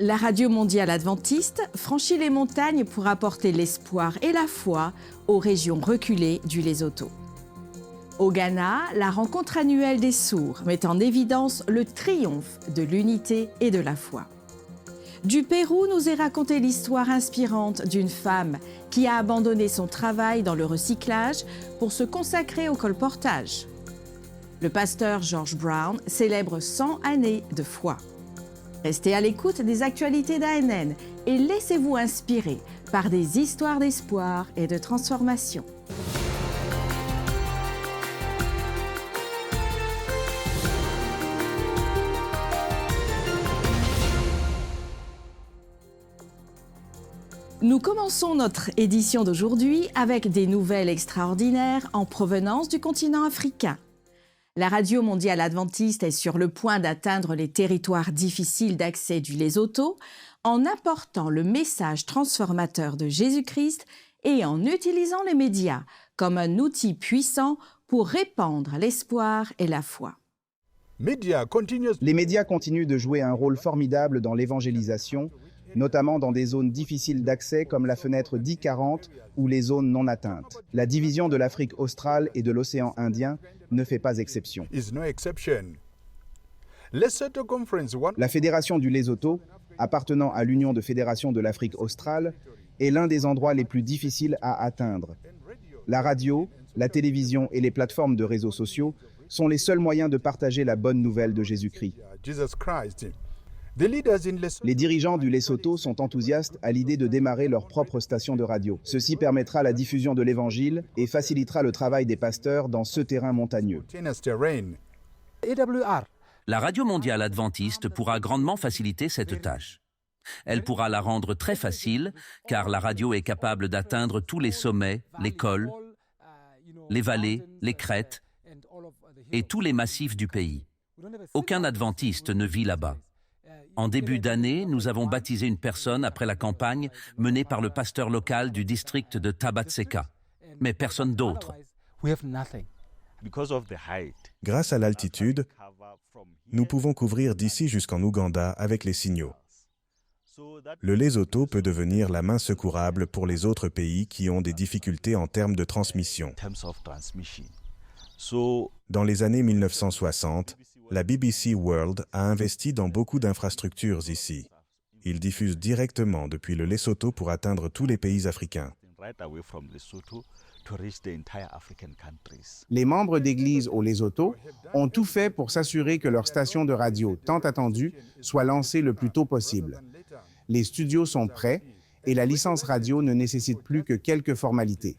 La Radio mondiale adventiste franchit les montagnes pour apporter l'espoir et la foi aux régions reculées du Lesotho. Au Ghana, la rencontre annuelle des sourds met en évidence le triomphe de l'unité et de la foi. Du Pérou nous est racontée l'histoire inspirante d'une femme qui a abandonné son travail dans le recyclage pour se consacrer au colportage. Le pasteur George Brown célèbre 100 années de foi. Restez à l'écoute des actualités d'ANN et laissez-vous inspirer par des histoires d'espoir et de transformation. Nous commençons notre édition d'aujourd'hui avec des nouvelles extraordinaires en provenance du continent africain. La Radio mondiale adventiste est sur le point d'atteindre les territoires difficiles d'accès du Lesotho en apportant le message transformateur de Jésus-Christ et en utilisant les médias comme un outil puissant pour répandre l'espoir et la foi. Les médias continuent de jouer un rôle formidable dans l'évangélisation, notamment dans des zones difficiles d'accès comme la fenêtre I-40 ou les zones non atteintes. La division de l'Afrique australe et de l'océan Indien ne fait pas exception. La Fédération du Lesotho, appartenant à l'Union de fédérations de l'Afrique australe, est l'un des endroits les plus difficiles à atteindre. La radio, la télévision et les plateformes de réseaux sociaux sont les seuls moyens de partager la bonne nouvelle de Jésus-Christ. Les dirigeants du Lesotho sont enthousiastes à l'idée de démarrer leur propre station de radio. Ceci permettra la diffusion de l'Évangile et facilitera le travail des pasteurs dans ce terrain montagneux. La Radio mondiale adventiste pourra grandement faciliter cette tâche. Elle pourra la rendre très facile, car la radio est capable d'atteindre tous les sommets, les cols, les vallées, les crêtes et tous les massifs du pays. Aucun adventiste ne vit là-bas. En début d'année, nous avons baptisé une personne après la campagne menée par le pasteur local du district de Tabatseka, mais personne d'autre. Grâce à l'altitude, nous pouvons couvrir d'ici jusqu'en Ouganda avec les signaux. Le Lesotho peut devenir la main secourable pour les autres pays qui ont des difficultés en termes de transmission. Dans les années 1960, la BBC World a investi dans beaucoup d'infrastructures ici. Ils diffusent directement depuis le Lesotho pour atteindre tous les pays africains. Les membres d'église au Lesotho ont tout fait pour s'assurer que leur station de radio, tant attendue, soit lancée le plus tôt possible. Les studios sont prêts et la licence radio ne nécessite plus que quelques formalités.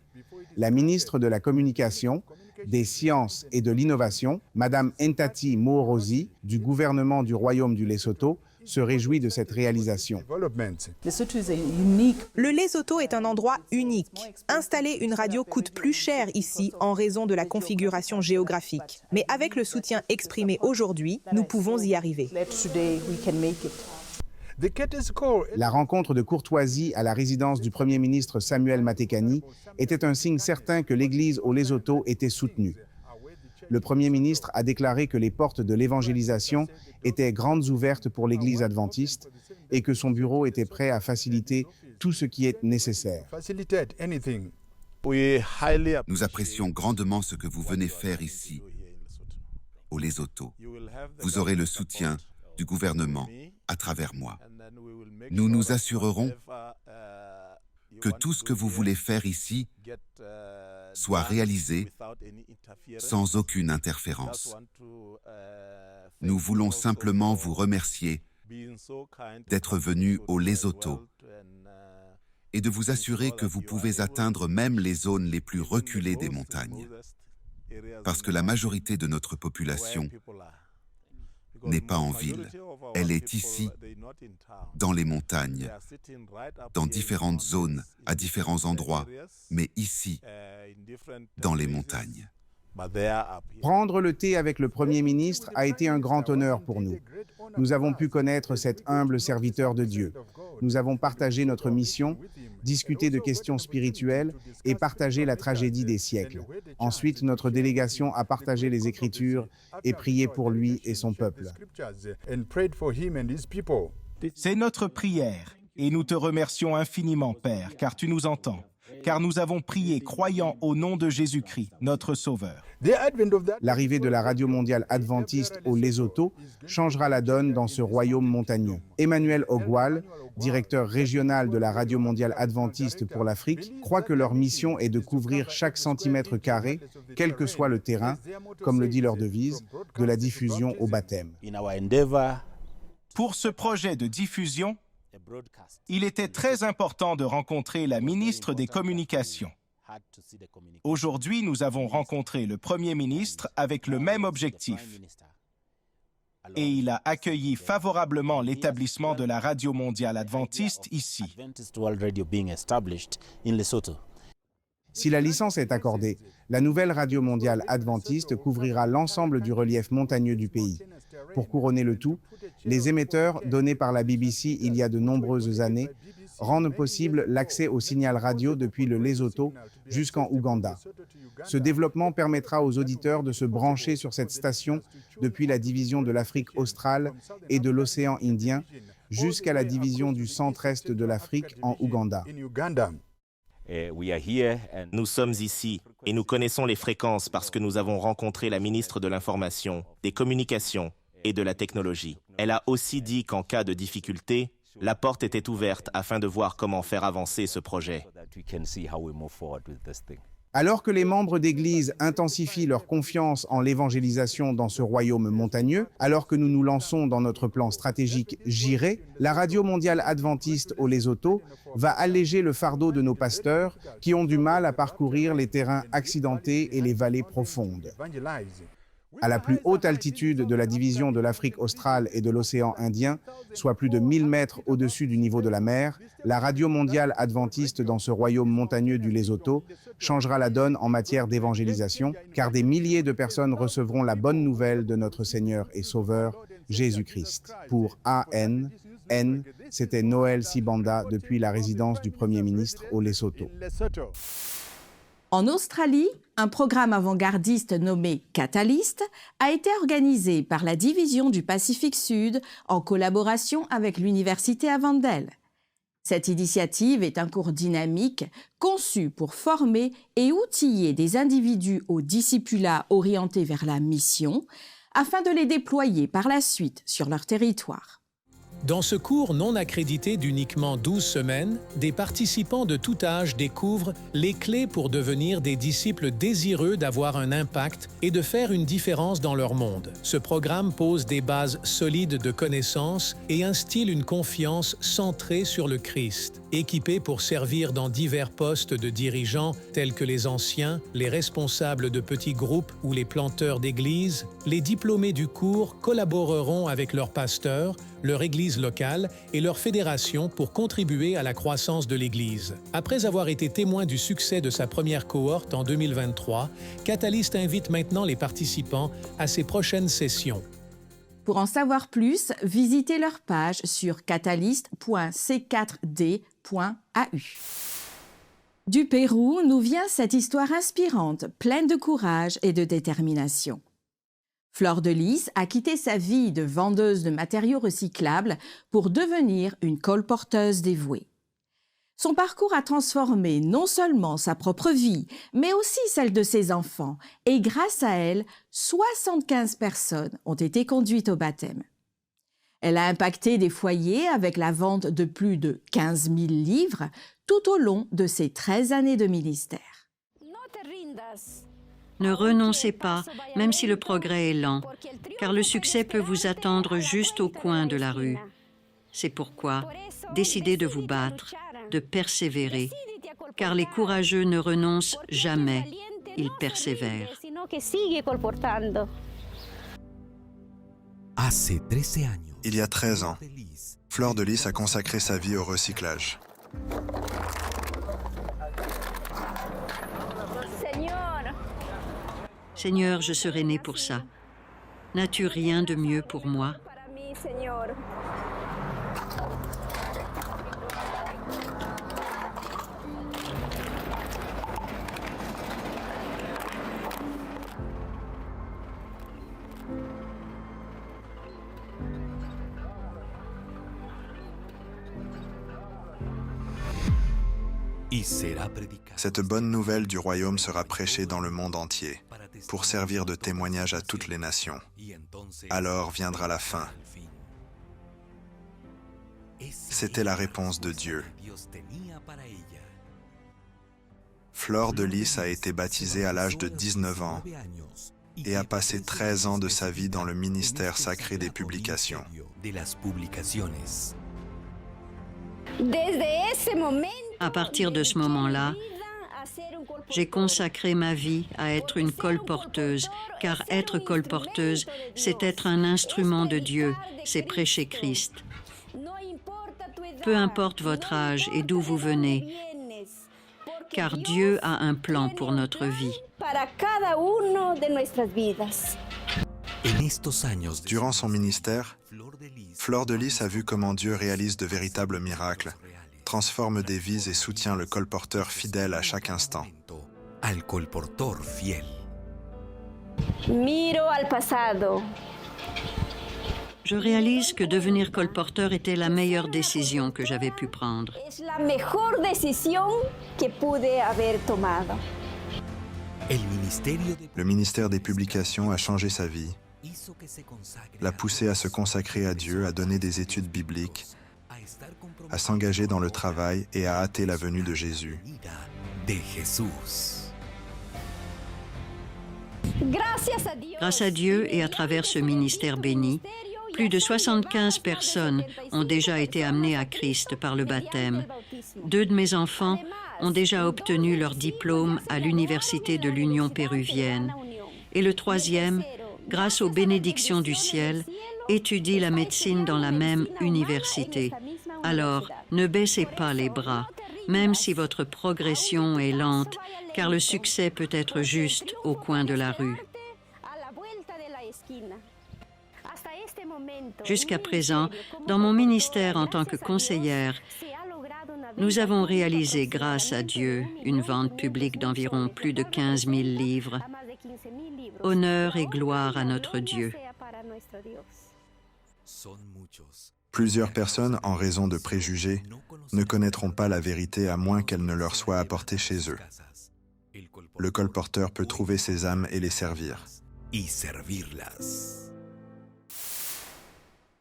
La ministre de la Communication, des Sciences et de l'Innovation, Madame Ntati Muhoozi, du gouvernement du Royaume du Lesotho, se réjouit de cette réalisation. Le Lesotho est un endroit unique. Installer une radio coûte plus cher ici en raison de la configuration géographique. Mais avec le soutien exprimé aujourd'hui, nous pouvons y arriver. La rencontre de courtoisie à la résidence du Premier ministre Samuel Matekane était un signe certain que l'Église au Lesotho était soutenue. Le Premier ministre a déclaré que les portes de l'évangélisation étaient grandes ouvertes pour l'Église adventiste et que son bureau était prêt à faciliter tout ce qui est nécessaire. Nous apprécions grandement ce que vous venez faire ici, au Lesotho. Vous aurez le soutien du gouvernement à travers moi. Nous nous assurerons que tout ce que vous voulez faire ici soit réalisé sans aucune interférence. Nous voulons simplement vous remercier d'être venu au Lesotho et de vous assurer que vous pouvez atteindre même les zones les plus reculées des montagnes, parce que la majorité de notre population n'est pas en ville. Elle est ici, dans les montagnes, dans différentes zones, à différents endroits, mais ici, dans les montagnes. Prendre le thé avec le Premier ministre a été un grand honneur pour nous. Nous avons pu connaître cet humble serviteur de Dieu. Nous avons partagé notre mission, discuté de questions spirituelles et partagé la tragédie des siècles. Ensuite, notre délégation a partagé les Écritures et prié pour lui et son peuple. C'est notre prière, et nous te remercions infiniment, Père, car tu nous entends, car nous avons prié croyant au nom de Jésus-Christ, notre Sauveur. L'arrivée de la radio mondiale adventiste au Lesotho changera la donne dans ce royaume montagneux. Emmanuel Ogwal, directeur régional de la radio mondiale adventiste pour l'Afrique, croit que leur mission est de couvrir chaque centimètre carré, quel que soit le terrain, comme le dit leur devise, de la diffusion au baptême. Pour ce projet de diffusion, il était très important de rencontrer la ministre des Communications. Aujourd'hui, nous avons rencontré le Premier ministre avec le même objectif. Et il a accueilli favorablement l'établissement de la Radio mondiale adventiste ici. Si la licence est accordée, la nouvelle radio mondiale adventiste couvrira l'ensemble du relief montagneux du pays. Pour couronner le tout, les émetteurs donnés par la BBC il y a de nombreuses années rendent possible l'accès au signal radio depuis le Lesotho jusqu'en Ouganda. Ce développement permettra aux auditeurs de se brancher sur cette station depuis la division de l'Afrique australe et de l'océan Indien jusqu'à la division du centre-est de l'Afrique en Ouganda. Nous sommes ici et nous connaissons les fréquences parce que nous avons rencontré la ministre de l'Information, des Communications et de la Technologie. Elle a aussi dit qu'en cas de difficulté, la porte était ouverte afin de voir comment faire avancer ce projet. Alors que les membres d'Église intensifient leur confiance en l'évangélisation dans ce royaume montagneux, alors que nous nous lançons dans notre plan stratégique Jireh, la Radio mondiale adventiste au Lesotho va alléger le fardeau de nos pasteurs qui ont du mal à parcourir les terrains accidentés et les vallées profondes. À la plus haute altitude de la division de l'Afrique australe et de l'océan Indien, soit plus de 1000 mètres au-dessus du niveau de la mer, la radio mondiale adventiste dans ce royaume montagneux du Lesotho changera la donne en matière d'évangélisation, car des milliers de personnes recevront la bonne nouvelle de notre Seigneur et Sauveur, Jésus-Christ. Pour AN, c'était Noël Sibanda depuis la résidence du Premier ministre au Lesotho. En Australie, un programme avant-gardiste nommé Catalyst a été organisé par la division du Pacifique Sud en collaboration avec l'Université Avondale. Cette initiative est un cours dynamique conçu pour former et outiller des individus au discipulat orienté vers la mission afin de les déployer par la suite sur leur territoire. Dans ce cours non accrédité d'uniquement 12 semaines, des participants de tout âge découvrent les clés pour devenir des disciples désireux d'avoir un impact et de faire une différence dans leur monde. Ce programme pose des bases solides de connaissances et instille une confiance centrée sur le Christ. Équipés pour servir dans divers postes de dirigeants tels que les anciens, les responsables de petits groupes ou les planteurs d'églises, les diplômés du cours collaboreront avec leurs pasteurs, leur église locale et leur fédération pour contribuer à la croissance de l'église. Après avoir été témoin du succès de sa première cohorte en 2023, Catalyst invite maintenant les participants à ses prochaines sessions. Pour en savoir plus, visitez leur page sur catalyst.c4d.au. Du Pérou nous vient cette histoire inspirante, pleine de courage et de détermination. Fleur de Lys a quitté sa vie de vendeuse de matériaux recyclables pour devenir une colporteuse dévouée. Son parcours a transformé non seulement sa propre vie, mais aussi celle de ses enfants, et grâce à elle, 75 personnes ont été conduites au baptême. Elle a impacté des foyers avec la vente de plus de 15 000 livres tout au long de ses 13 années de ministère. Ne renoncez pas, même si le progrès est lent, car le succès peut vous attendre juste au coin de la rue. C'est pourquoi décidez de vous battre, de persévérer, car les courageux ne renoncent jamais, ils persévèrent. Il y a 13 ans, Fleur de Lys a consacré sa vie au recyclage. Seigneur, je serai né pour ça. N'as-tu rien de mieux pour moi? Cette bonne nouvelle du royaume sera prêchée dans le monde entier, pour servir de témoignage à toutes les nations. Alors viendra la fin. C'était la réponse de Dieu. Fleur de Lys a été baptisée à l'âge de 19 ans et a passé 13 ans de sa vie dans le ministère sacré des publications. À partir de ce moment-là, j'ai consacré ma vie à être une colporteuse, car être colporteuse, c'est être un instrument de Dieu, c'est prêcher Christ. Peu importe votre âge et d'où vous venez, car Dieu a un plan pour notre vie. Durant son ministère, Fleur de Lys a vu comment Dieu réalise de véritables miracles, transforme des vies et soutient le colporteur fidèle à chaque instant. Je réalise que devenir colporteur était la meilleure décision que j'avais pu prendre. Le ministère des publications a changé sa vie, l'a poussé à se consacrer à Dieu, à donner des études bibliques, à s'engager dans le travail et à hâter la venue de Jésus. Grâce à Dieu et à travers ce ministère béni, plus de 75 personnes ont déjà été amenées à Christ par le baptême. 2 de mes enfants ont déjà obtenu leur diplôme à l'Université de l'Union péruvienne. Et le 3e, grâce aux bénédictions du ciel, étudie la médecine dans la même université. Alors, ne baissez pas les bras, même si votre progression est lente, car le succès peut être juste au coin de la rue. Jusqu'à présent, dans mon ministère en tant que conseillère, nous avons réalisé, grâce à Dieu, une vente publique d'environ plus de 15 000 livres. Honneur et gloire à notre Dieu. Plusieurs personnes, en raison de préjugés, ne connaîtront pas la vérité à moins qu'elle ne leur soit apportée chez eux. Le colporteur peut trouver ces âmes et les servir.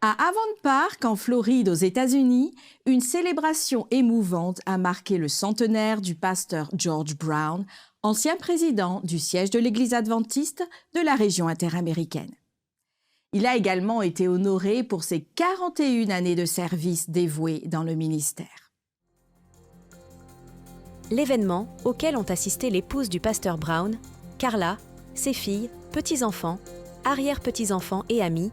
À Avon Park, en Floride, aux États-Unis, une célébration émouvante a marqué le centenaire du pasteur George Brown, ancien président du siège de l'Église adventiste de la région interaméricaine. Il a également été honoré pour ses 41 années de service dévoué dans le ministère. L'événement, auquel ont assisté l'épouse du pasteur Brown, Carla, ses filles, petits-enfants, arrière-petits-enfants et amis,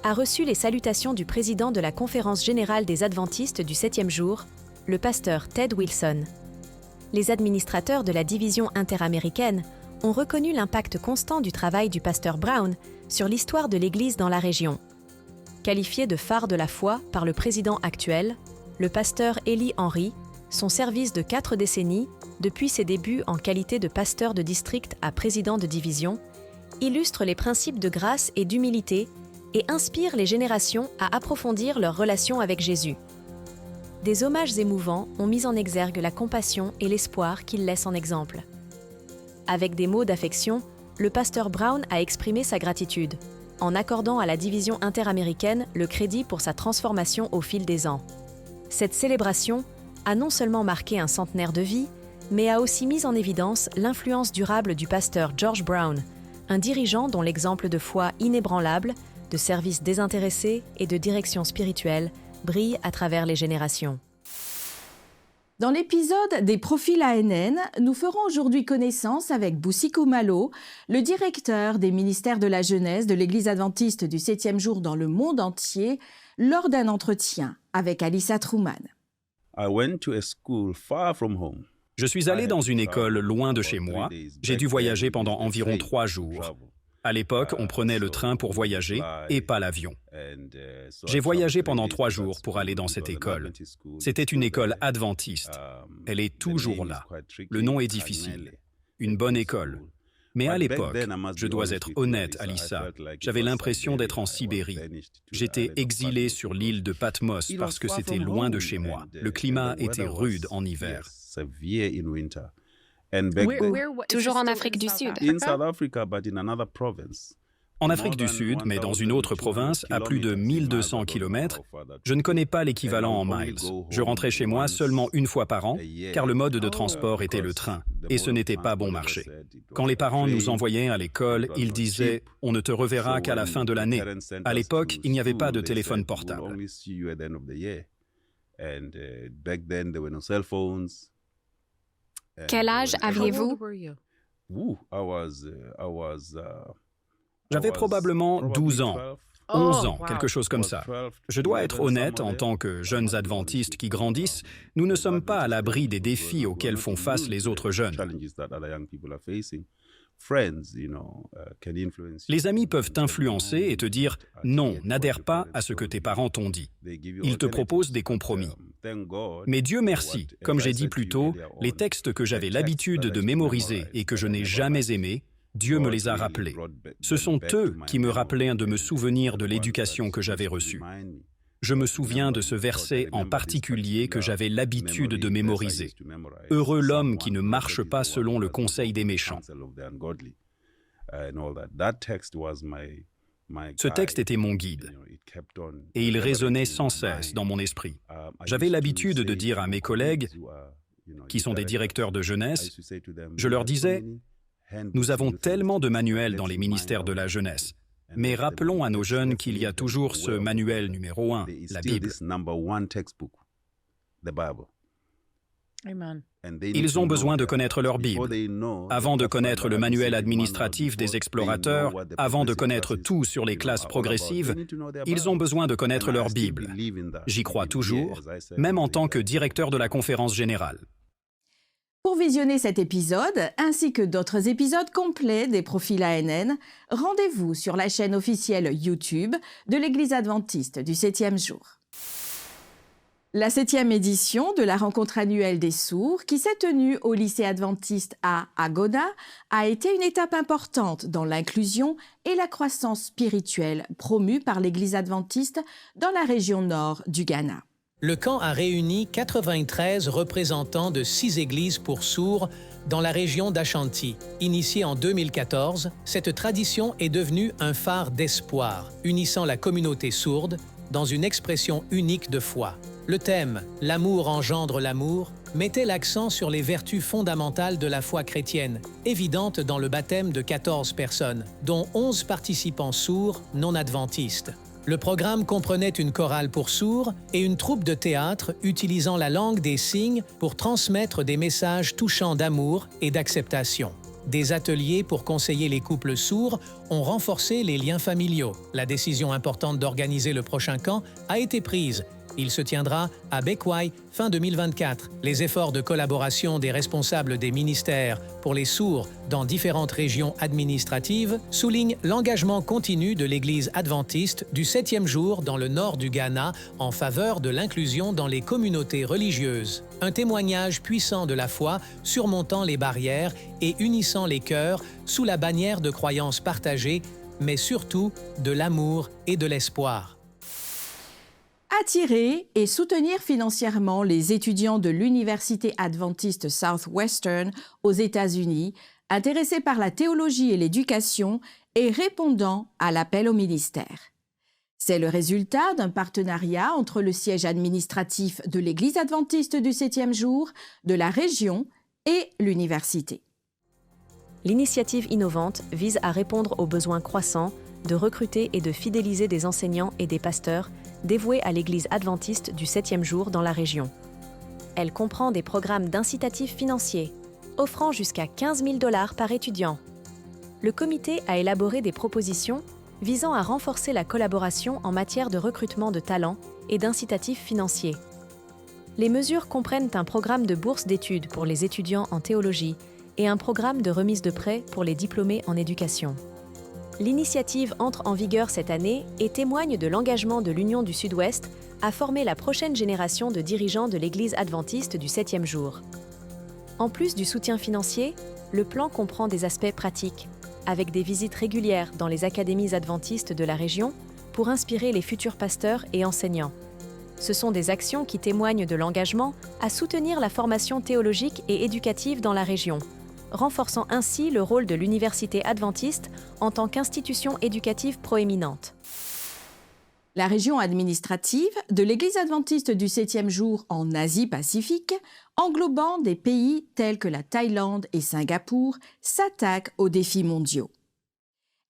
a reçu les salutations du président de la Conférence générale des Adventistes du 7e jour, le pasteur Ted Wilson. Les administrateurs de la division interaméricaine ont reconnu l'impact constant du travail du pasteur Brown sur l'histoire de l'Église dans la région. Qualifié de phare de la foi par le président actuel, le pasteur Eli Henry, son service de 4 décennies, depuis ses débuts en qualité de pasteur de district à président de division, illustre les principes de grâce et d'humilité et inspire les générations à approfondir leur relation avec Jésus. Des hommages émouvants ont mis en exergue la compassion et l'espoir qu'il laisse en exemple. Avec des mots d'affection, le pasteur Brown a exprimé sa gratitude, en accordant à la division interaméricaine le crédit pour sa transformation au fil des ans. Cette célébration a non seulement marqué un centenaire de vie, mais a aussi mis en évidence l'influence durable du pasteur George Brown, un dirigeant dont l'exemple de foi inébranlable, de service désintéressé et de direction spirituelle brille à travers les générations. Dans l'épisode des profils ANN, nous ferons aujourd'hui connaissance avec Boussikou Malo, le directeur des ministères de la jeunesse de l'Église adventiste du 7e jour dans le monde entier, lors d'un entretien avec Alyssa Truman. Je suis allé dans une école loin de chez moi. J'ai dû voyager pendant environ 3 jours. À l'époque, on prenait le train pour voyager et pas l'avion. J'ai voyagé pendant 3 jours pour aller dans cette école. C'était une école adventiste. Elle est toujours là. Le nom est difficile. Une bonne école. Mais à l'époque, je dois être honnête, Alissa, j'avais l'impression d'être en Sibérie. J'étais exilé sur l'île de Patmos parce que c'était loin de chez moi. Le climat était rude en hiver. Toujours en Afrique du Sud. En Afrique du Sud, mais dans une autre province, à plus de 1200 km, je ne connais pas l'équivalent en miles. Je rentrais chez moi seulement une fois par an, car le mode de transport était le train, et ce n'était pas bon marché. Quand les parents nous envoyaient à l'école, ils disaient « On ne te reverra qu'à la fin de l'année ». À l'époque, il n'y avait pas de téléphone portable. Quel âge aviez-vous? J'avais probablement 12 ans, 11 ans, quelque chose comme ça. Je dois être honnête, en tant que jeunes adventistes qui grandissent, nous ne sommes pas à l'abri des défis auxquels font face les autres jeunes. Les amis peuvent t'influencer et te dire « Non, n'adhère pas à ce que tes parents t'ont dit ». Ils te proposent des compromis. Mais Dieu merci, comme j'ai dit plus tôt, les textes que j'avais l'habitude de mémoriser et que je n'ai jamais aimés, Dieu me les a rappelés. Ce sont eux qui me rappelaient de me souvenir de l'éducation que j'avais reçue. Je me souviens de ce verset en particulier que j'avais l'habitude de mémoriser. « Heureux l'homme qui ne marche pas selon le conseil des méchants ». Ce texte était mon guide, et il résonnait sans cesse dans mon esprit. J'avais l'habitude de dire à mes collègues, qui sont des directeurs de jeunesse, je leur disais « Nous avons tellement de manuels dans les ministères de la jeunesse, mais rappelons à nos jeunes qu'il y a toujours ce manuel numéro 1, la Bible. » Ils ont besoin de connaître leur Bible. Avant de connaître le manuel administratif des explorateurs, avant de connaître tout sur les classes progressives, ils ont besoin de connaître leur Bible. J'y crois toujours, même en tant que directeur de la conférence générale. Pour visionner cet épisode, ainsi que d'autres épisodes complets des Profils ANN, rendez-vous sur la chaîne officielle YouTube de l'Église adventiste du 7e jour. La 7e édition de la rencontre annuelle des sourds, qui s'est tenue au lycée adventiste à Agona, a été une étape importante dans l'inclusion et la croissance spirituelle promue par l'Église adventiste dans la région nord du Ghana. Le camp a réuni 93 représentants de 6 églises pour sourds dans la région d'Ashanti. Initiée en 2014, cette tradition est devenue un phare d'espoir, unissant la communauté sourde dans une expression unique de foi. Le thème « L'amour engendre l'amour » mettait l'accent sur les vertus fondamentales de la foi chrétienne, évidentes dans le baptême de 14 personnes, dont 11 participants sourds non adventistes. Le programme comprenait une chorale pour sourds et une troupe de théâtre utilisant la langue des signes pour transmettre des messages touchants d'amour et d'acceptation. Des ateliers pour conseiller les couples sourds ont renforcé les liens familiaux. La décision importante d'organiser le prochain camp a été prise. Il se tiendra à Bekwai fin 2024. Les efforts de collaboration des responsables des ministères pour les sourds dans différentes régions administratives soulignent l'engagement continu de l'Église adventiste du 7e jour dans le nord du Ghana en faveur de l'inclusion dans les communautés religieuses. Un témoignage puissant de la foi surmontant les barrières et unissant les cœurs sous la bannière de croyances partagées, mais surtout de l'amour et de l'espoir. Attirer et soutenir financièrement les étudiants de l'Université adventiste Southwestern aux États-Unis, intéressés par la théologie et l'éducation et répondant à l'appel au ministère. C'est le résultat d'un partenariat entre le siège administratif de l'Église adventiste du 7e jour, de la région et l'université. L'initiative innovante vise à répondre aux besoins croissants de recruter et de fidéliser des enseignants et des pasteurs dévoués à l'Église adventiste du 7e jour dans la région. Elle comprend des programmes d'incitatifs financiers, offrant jusqu'à 15 000 $ par étudiant. Le comité a élaboré des propositions visant à renforcer la collaboration en matière de recrutement de talents et d'incitatifs financiers. Les mesures comprennent un programme de bourse d'études pour les étudiants en théologie et un programme de remise de prêts pour les diplômés en éducation. L'initiative entre en vigueur cette année et témoigne de l'engagement de l'Union du Sud-Ouest à former la prochaine génération de dirigeants de l'Église adventiste du 7e jour. En plus du soutien financier, le plan comprend des aspects pratiques, avec des visites régulières dans les académies adventistes de la région pour inspirer les futurs pasteurs et enseignants. Ce sont des actions qui témoignent de l'engagement à soutenir la formation théologique et éducative dans la région, renforçant ainsi le rôle de l'université adventiste en tant qu'institution éducative proéminente. La région administrative de l'Église adventiste du 7e jour en Asie-Pacifique, englobant des pays tels que la Thaïlande et Singapour, s'attaque aux défis mondiaux.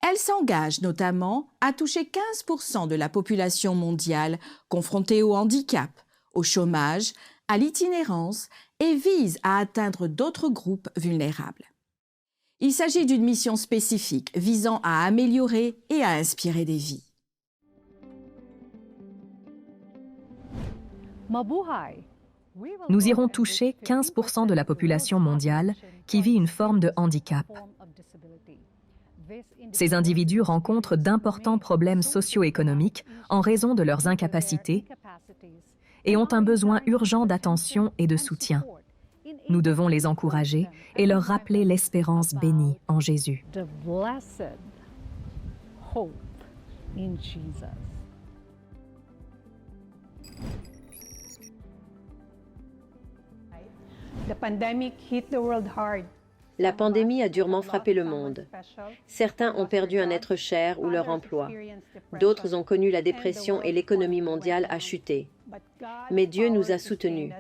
Elle s'engage notamment à toucher 15% de la population mondiale confrontée au handicap, au chômage, à l'itinérance et vise à atteindre d'autres groupes vulnérables. Il s'agit d'une mission spécifique visant à améliorer et à inspirer des vies. Nous irons toucher 15% de la population mondiale qui vit une forme de handicap. Ces individus rencontrent d'importants problèmes socio-économiques en raison de leurs incapacités et ont un besoin urgent d'attention et de soutien. Nous devons les encourager et leur rappeler l'espérance bénie en Jésus. La pandémie a durement frappé le monde. Certains ont perdu un être cher ou leur emploi. D'autres ont connu la dépression et l'économie mondiale a chuté. Mais Dieu nous a soutenus.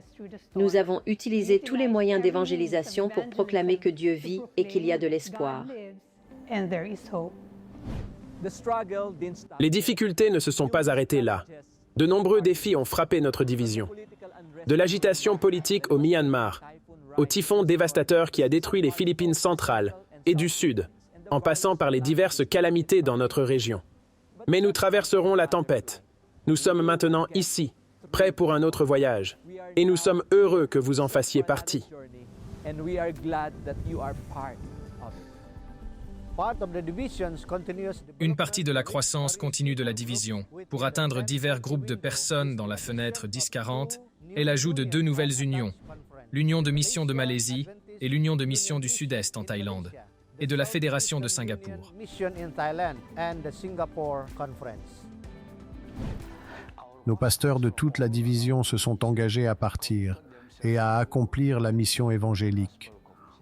Nous avons utilisé tous les moyens d'évangélisation pour proclamer que Dieu vit et qu'il y a de l'espoir. Les difficultés ne se sont pas arrêtées là. De nombreux défis ont frappé notre division. De l'agitation politique au Myanmar, au typhon dévastateur qui a détruit les Philippines centrales et du Sud, en passant par les diverses calamités dans notre région. Mais nous traverserons la tempête. Nous sommes maintenant ici, prêts pour un autre voyage. Et nous sommes heureux que vous en fassiez partie. Une partie de la croissance continue de la division pour atteindre divers groupes de personnes dans la fenêtre 10-40 et l'ajout de 2 nouvelles unions, l'Union de mission de Malaisie et l'Union de mission du Sud-Est en Thaïlande, et de la Fédération de Singapour. Nos pasteurs de toute la division se sont engagés à partir et à accomplir la mission évangélique,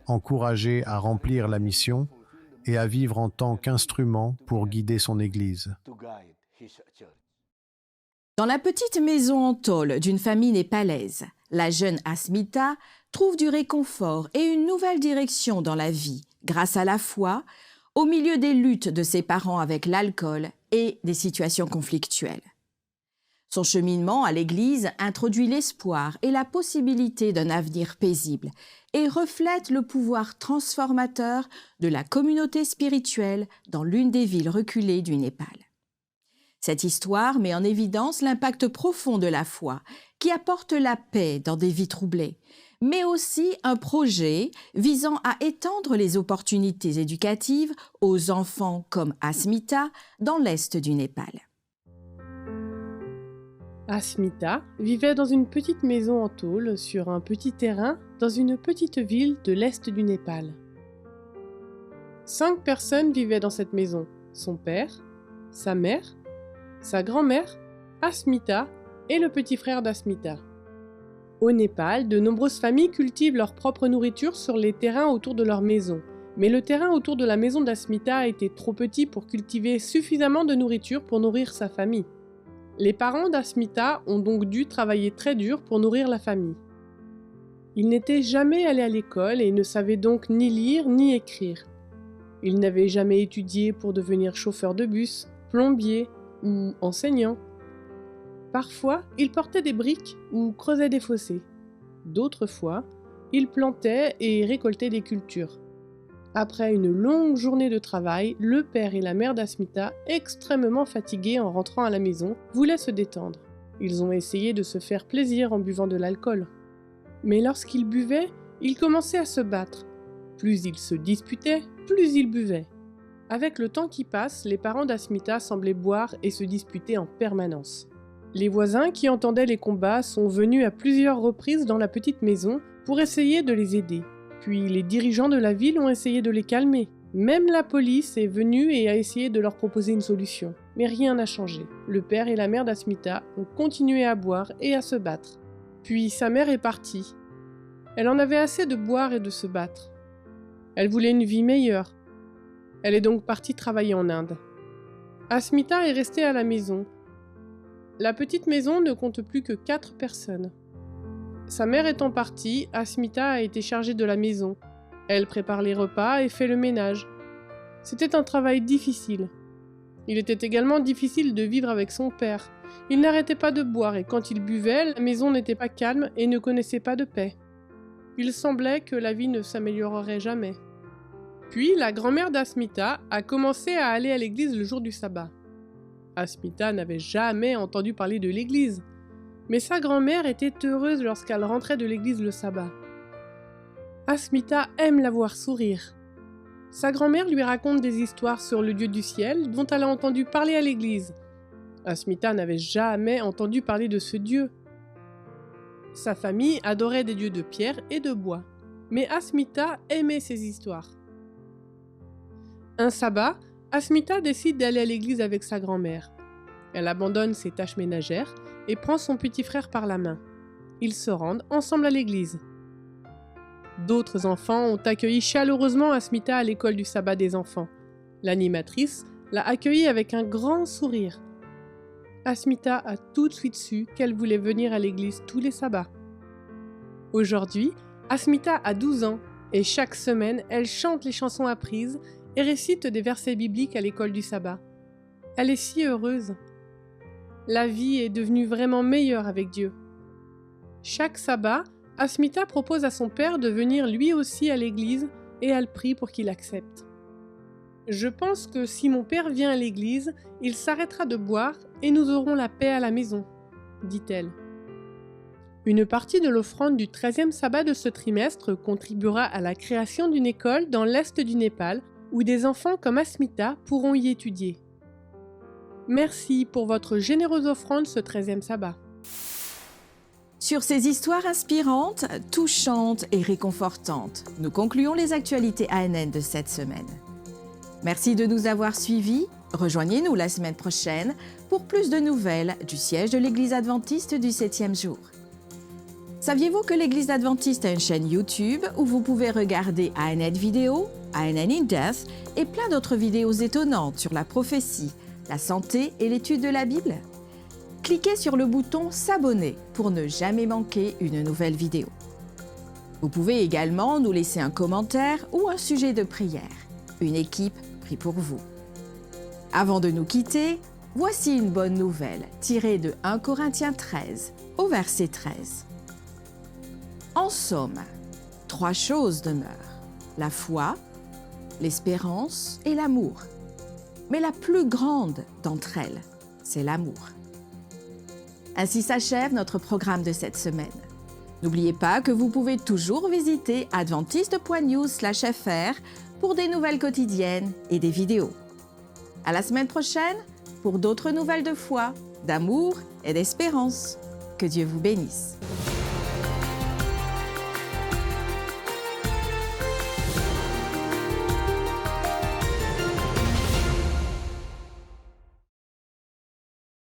encouragés à remplir la mission et à vivre en tant qu'instrument pour guider son Église. Dans la petite maison en tôle d'une famille népalaise, la jeune Asmita trouve du réconfort et une nouvelle direction dans la vie, grâce à la foi, au milieu des luttes de ses parents avec l'alcool et des situations conflictuelles. Son cheminement à l'Église introduit l'espoir et la possibilité d'un avenir paisible et reflète le pouvoir transformateur de la communauté spirituelle dans l'une des villes reculées du Népal. Cette histoire met en évidence l'impact profond de la foi qui apporte la paix dans des vies troublées, mais aussi un projet visant à étendre les opportunités éducatives aux enfants comme Asmita dans l'est du Népal. Asmita vivait dans une petite maison en tôle sur un petit terrain dans une petite ville de l'est du Népal. 5 personnes vivaient dans cette maison, son père, sa mère, sa grand-mère, Asmita et le petit frère d'Asmita. Au Népal, de nombreuses familles cultivent leur propre nourriture sur les terrains autour de leur maison. Mais le terrain autour de la maison d'Asmita était trop petit pour cultiver suffisamment de nourriture pour nourrir sa famille. Les parents d'Asmita ont donc dû travailler très dur pour nourrir la famille. Ils n'étaient jamais allés à l'école et ne savaient donc ni lire ni écrire. Ils n'avaient jamais étudié pour devenir chauffeur de bus, plombier ou enseignant. Parfois, ils portaient des briques ou creusaient des fossés. D'autres fois, ils plantaient et récoltaient des cultures. Après une longue journée de travail, le père et la mère d'Asmita, extrêmement fatigués en rentrant à la maison, voulaient se détendre. Ils ont essayé de se faire plaisir en buvant de l'alcool. Mais lorsqu'ils buvaient, ils commençaient à se battre. Plus ils se disputaient, plus ils buvaient. Avec le temps qui passe, les parents d'Asmita semblaient boire et se disputer en permanence. Les voisins qui entendaient les combats sont venus à plusieurs reprises dans la petite maison pour essayer de les aider. Puis les dirigeants de la ville ont essayé de les calmer. Même la police est venue et a essayé de leur proposer une solution. Mais rien n'a changé. Le père et la mère d'Asmita ont continué à boire et à se battre. Puis sa mère est partie. Elle en avait assez de boire et de se battre. Elle voulait une vie meilleure. Elle est donc partie travailler en Inde. Asmita est restée à la maison. La petite maison ne compte plus que 4 personnes. Sa mère étant partie, Asmita a été chargée de la maison. Elle prépare les repas et fait le ménage. C'était un travail difficile. Il était également difficile de vivre avec son père. Il n'arrêtait pas de boire et quand il buvait, la maison n'était pas calme et ne connaissait pas de paix. Il semblait que la vie ne s'améliorerait jamais. Puis la grand-mère d'Asmita a commencé à aller à l'église le jour du sabbat. Asmita n'avait jamais entendu parler de l'église, mais sa grand-mère était heureuse lorsqu'elle rentrait de l'église le sabbat. Asmita aime la voir sourire. Sa grand-mère lui raconte des histoires sur le Dieu du ciel dont elle a entendu parler à l'église. Asmita n'avait jamais entendu parler de ce Dieu. Sa famille adorait des dieux de pierre et de bois, mais Asmita aimait ces histoires. Un sabbat, Asmita décide d'aller à l'église avec sa grand-mère. Elle abandonne ses tâches ménagères et prend son petit frère par la main. Ils se rendent ensemble à l'église. D'autres enfants ont accueilli chaleureusement Asmita à l'école du sabbat des enfants. L'animatrice l'a accueillie avec un grand sourire. Asmita a tout de suite su qu'elle voulait venir à l'église tous les sabbats. Aujourd'hui, Asmita a 12 ans et chaque semaine, elle chante les chansons apprises et récite des versets bibliques à l'école du sabbat. Elle est si heureuse. La vie est devenue vraiment meilleure avec Dieu. Chaque sabbat, Asmita propose à son père de venir lui aussi à l'église et elle prie pour qu'il accepte. Je pense que si mon père vient à l'église, il s'arrêtera de boire et nous aurons la paix à la maison, dit-elle. Une partie de l'offrande du 13e sabbat de ce trimestre contribuera à la création d'une école dans l'est du Népal où des enfants comme Asmita pourront y étudier. Merci pour votre généreuse offrande ce 13e sabbat. Sur ces histoires inspirantes, touchantes et réconfortantes, nous concluons les actualités ANN de cette semaine. Merci de nous avoir suivis. Rejoignez-nous la semaine prochaine pour plus de nouvelles du siège de l'Église adventiste du 7e jour. Saviez-vous que l'Église adventiste a une chaîne YouTube où vous pouvez regarder ANN Vidéo, ANN in Depth et plein d'autres vidéos étonnantes sur la prophétie, la santé et l'étude de la Bible? Cliquez sur le bouton S'abonner pour ne jamais manquer une nouvelle vidéo. Vous pouvez également nous laisser un commentaire ou un sujet de prière. Une équipe prie pour vous. Avant de nous quitter, voici une bonne nouvelle tirée de 1 Corinthiens 13 au verset 13. En somme, 3 choses demeurent: la foi, l'espérance et l'amour. Mais la plus grande d'entre elles, c'est l'amour. Ainsi s'achève notre programme de cette semaine. N'oubliez pas que vous pouvez toujours visiter adventiste.news/fr pour des nouvelles quotidiennes et des vidéos. À la semaine prochaine pour d'autres nouvelles de foi, d'amour et d'espérance. Que Dieu vous bénisse.